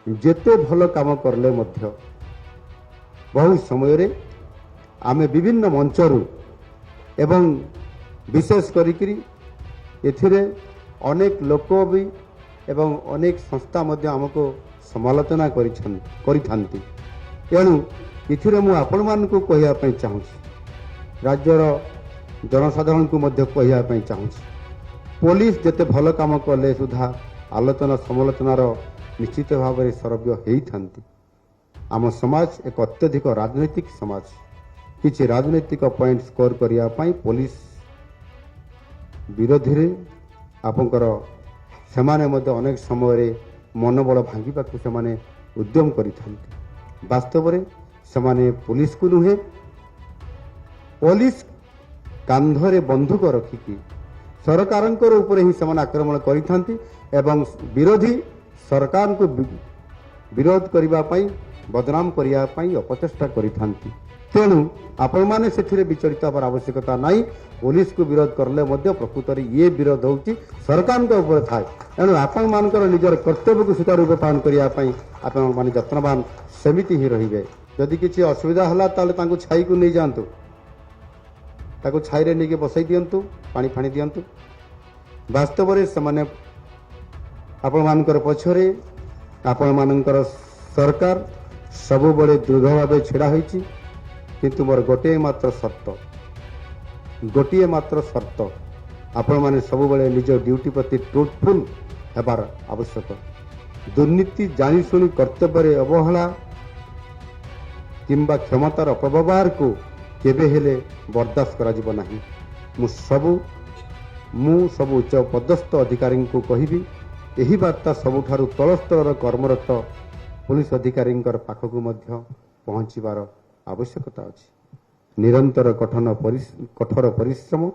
जेते भल काम करले मध्य बहुत समय आमे विभिन्न मंचरू एवं विशेष करिकरी एथिरे अनेक लोक भी एवं अनेक संस्था मध्य हमको समालोचना करिथांती एणु इथिरे मु आपण मानकु कहिया पई चाहूछि राज्यर जनसाधारण को मध्य कहिया पई चाहूछि पुलिस जेते भल काम कले सुधा आलोचना समालोचनार निश्चित भाव में सरव्य होती आम समाज एक अत्यधिक राजनैतिक समाज किसी राजनैतिक पॉइंट स्कोर करने पुलिस विरोधी रे आपंकर सेमाने मध्य अनेक समय मनोबल भांगा से उद्यम करिथांती वास्तव में सेमाने पुलिस को नुहे पुलिस कांधरे बंदूक रखिकी सरकार ऊपर ही सेमाने आक्रमण करिथांती एवं विरोधी सरकार को विरोध करने बदनाम करने अपचेष्टा करिथांती तेणु आपण मैंने से विचलित हबार आवश्यकता नहीं पुलिस को विरोध करले मध्य प्रकृत ये विरोध होची सरकार के ऊपर थाए एणु आपण मानकर निजर कर्तव्य को सुचारू रूपे पालन करने आपण माने यत्नवान सेमिति ही रहिबे जदि किसी असुविधा हला ताले तांको छाई को नहीं जांतु ताको छाई रे नेके बसई दियंतु पानी फाणी दियंतु वास्तव में से आपण मानकर पछरे आपण मानकर सरकार सबु बड़े दृढ़ भाव छिड़ा होईची किंतु मोर गोटे मात्र शर्त आपण माने सबु बड़े निज ड्यूटी प्रति ट्रूथफुल हेबार आवश्यक दुर्नीति जानी सुनी कर्तव्य अवहेला किंबा क्षमतार अपव्यवहार को केबे हेले बर्दाश्त करा जिवो नाही मु सबु उच्च पदस्थ अधिकारी को कहिबी यही बार्ता सबुठारु तल स्तर कर्मरत पुलिस अधिकारी पाखक पहुंचबार आवश्यकता अछि निरंतर कठोर परिश्रम